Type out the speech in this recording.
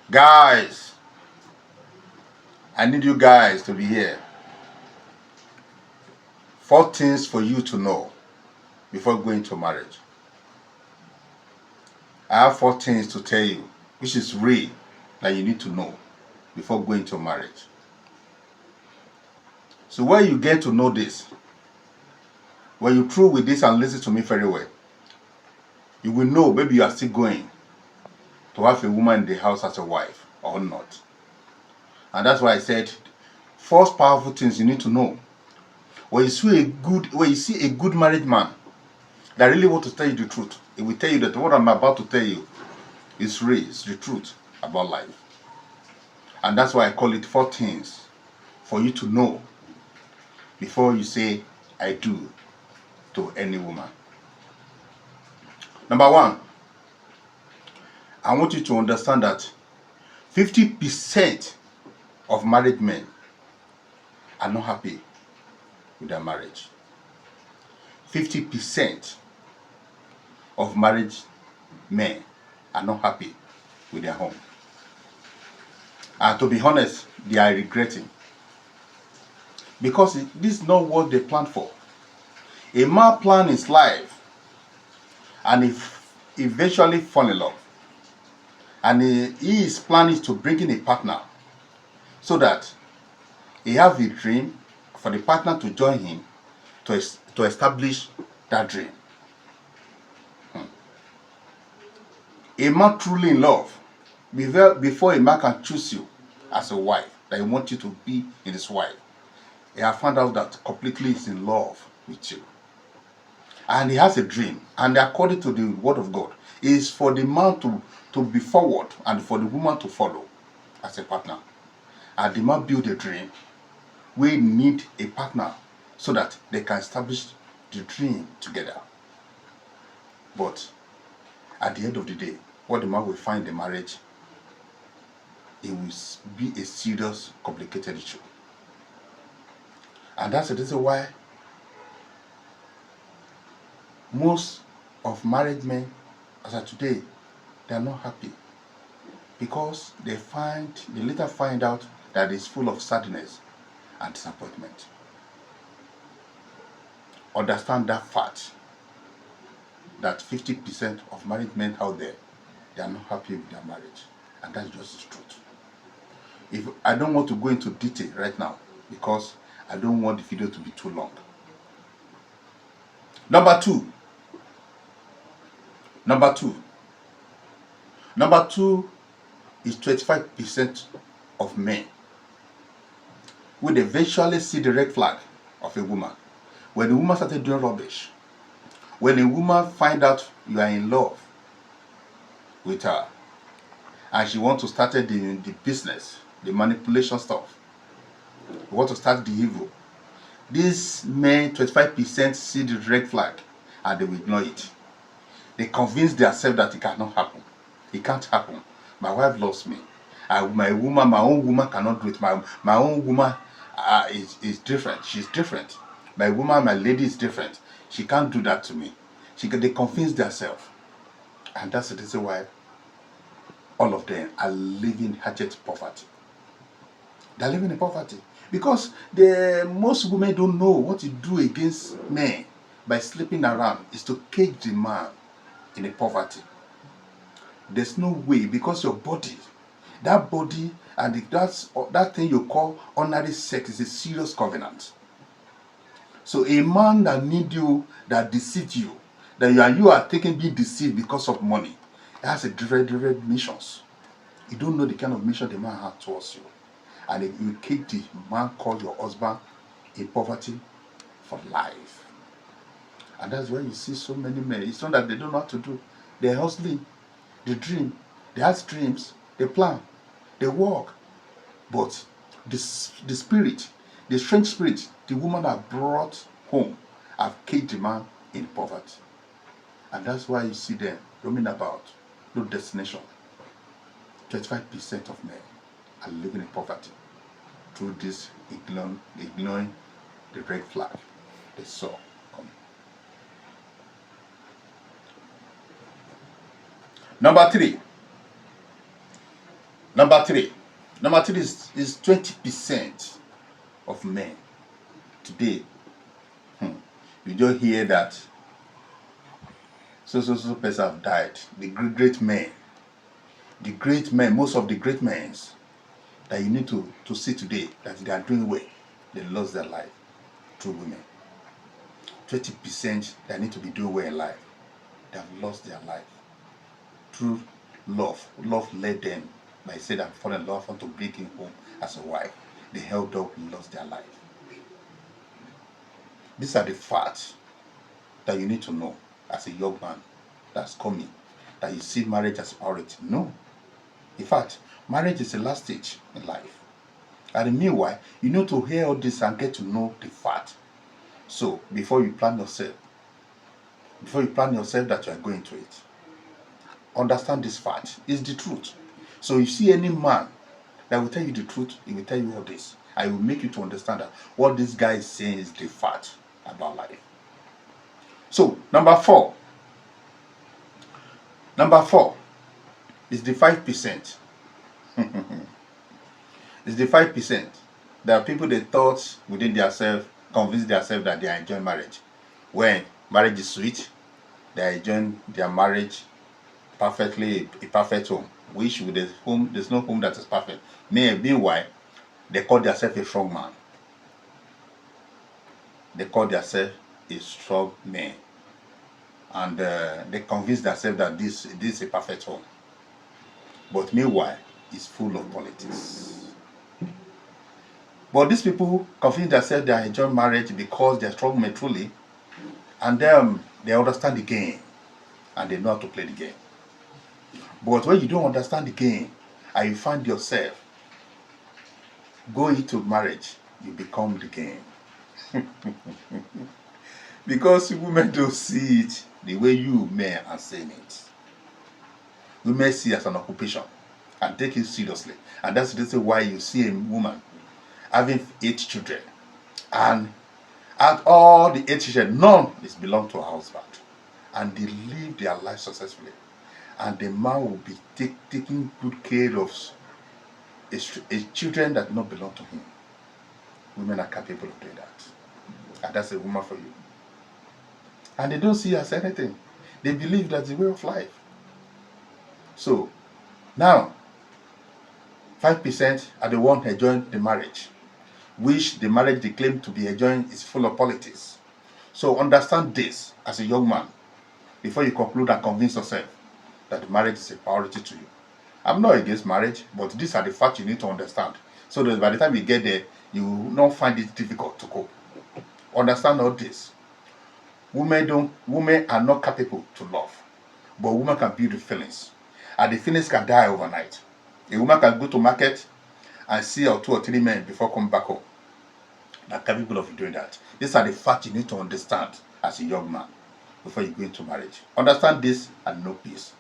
Guys, I need you guys to be here. 4 things for you to know before going to marriage. I have 4 things to tell you, which is real, that you need to know before going to marriage. So when you get to know this, when you through with this and listen to me very well, you will know maybe you are still going to have a woman in the house as a wife or not. And that's why I said, first powerful things you need to know. When you see a good married man that really want to tell you the truth, he will tell you that what I'm about to tell you is real, it's the truth about life. And that's why I call it 4 things for you to know before you say I do to any woman. Number one, I want you to understand that 50% of married men are not happy with their marriage. 50% of married men are not happy with their home. And to be honest, they are regretting. Because this is not what they planned for. A man planned his life and he eventually fall in love. And his plan is to bring in a partner so that he have a dream for the partner to join him to establish that dream. A man truly in love, before a man can choose you as a wife, that he wants you to be his wife, he has found out that completely is in love with you. And he has a dream, and according to the word of God, is for the man to be forward and for the woman to follow as a partner. And the man build a dream. We need a partner so that they can establish the dream together. But at the end of the day, what the man will find in marriage, it will be a serious, complicated issue. And that's the reason why most of married men as of today, they are not happy, because they later find out that it's full of sadness and disappointment. Understand that fact, that 50% of married men out there, they are not happy with their marriage, and that's just the truth. If I don't want to go into detail right now, because I don't want the video to be too long. Number two. Number two is 25% of men would eventually see the red flag of a woman. When a woman started doing rubbish, when a woman find out you are in love with her, and she wants to start the business, the manipulation stuff, you want to start the evil, these men, 25%, see the red flag and they will ignore it. They convince themselves that it cannot happen. It can't happen. My wife loves me. My own woman cannot do it. My own woman is different. She's different. My woman, my lady is different. She can't do that to me. They convince themselves. And that's the reason why all of them are living abject poverty. They're living in poverty. Because most women don't know what to do against men by sleeping around, is to cage the man in a poverty. There's no way, because your body, that body and that thing you call ordinary sex is a serious covenant. So a man that need you, that deceive you, that you are being deceived because of money, it has a different missions. You don't know the kind of mission the man has towards you. And you keep the man called your husband in poverty for life. And that's why you see so many men. It's not that they don't know what to do. They're hustling, they dream, they have dreams, they plan, they work. But the spirit, the strange spirit, the woman that brought home, have caged the man in poverty. And that's why you see them roaming about, no destination. 25% of men are living in poverty through this ignoring the red flag they saw coming. Number three, Number three. Number three is 20% of men today. You just hear that so person have died. The great men. The great men, most of the great men that you need to see today that they are doing well, they lost their life through women. 20% that need to be doing well in life, they have lost their life through love. Love led them, like I said, I'm falling in love, want to bring him home as a wife. They held up, lost their life. These are the facts that you need to know as a young man that's coming, that you see marriage as a priority. No. In fact, marriage is the last stage in life. And meanwhile, you need to hear all this and get to know the fact. So, before you plan yourself that you are going to it, understand this fact. It's the truth. So, you see any man that will tell you the truth, he will tell you all this. I will make you to understand that what this guy is saying is the fact about life. So, number four is the 5%. It's the 5%. There are people they thought within themselves, convinced themselves that they are enjoying marriage. When marriage is sweet, they are enjoying their marriage perfectly, a perfect home. Which with the home, there's no home that is perfect. Meanwhile, they call themselves a strong man. They call themselves a strong man. And they convince themselves that this is a perfect home. But meanwhile, it's full of politics. But these people convince themselves they are enjoying marriage because they are strong men truly, and then they understand the game and they know how to play the game. But when you don't understand the game and you find yourself going into marriage, you become the game. Because women don't see it the way you men are saying it. Women see it as an occupation and take it seriously. And that's the reason why you see a woman having 8 children, and at all the 8 children, none is belong to her husband, and they live their life successfully, and the man will be taking good care of his children that do not belong to him. Women are capable of doing that, and that's a woman for you. And they don't see it as anything. They believe that's the way of life. So now 5% are the ones enjoying the marriage, which the marriage they claim to be enjoying is full of politics. So understand this as a young man before you conclude and convince yourself that marriage is a priority to you. I'm not against marriage, but these are the facts you need to understand, so that by the time you get there, you will not find it difficult to cope. Understand all this. Women are not capable to love, but women can build the feelings, and the feelings can die overnight. A woman can go to market and see 2 or 3 men before coming back home. Are capable of doing that. These are the facts you need to understand as a young man before you go into marriage. Understand this and know peace.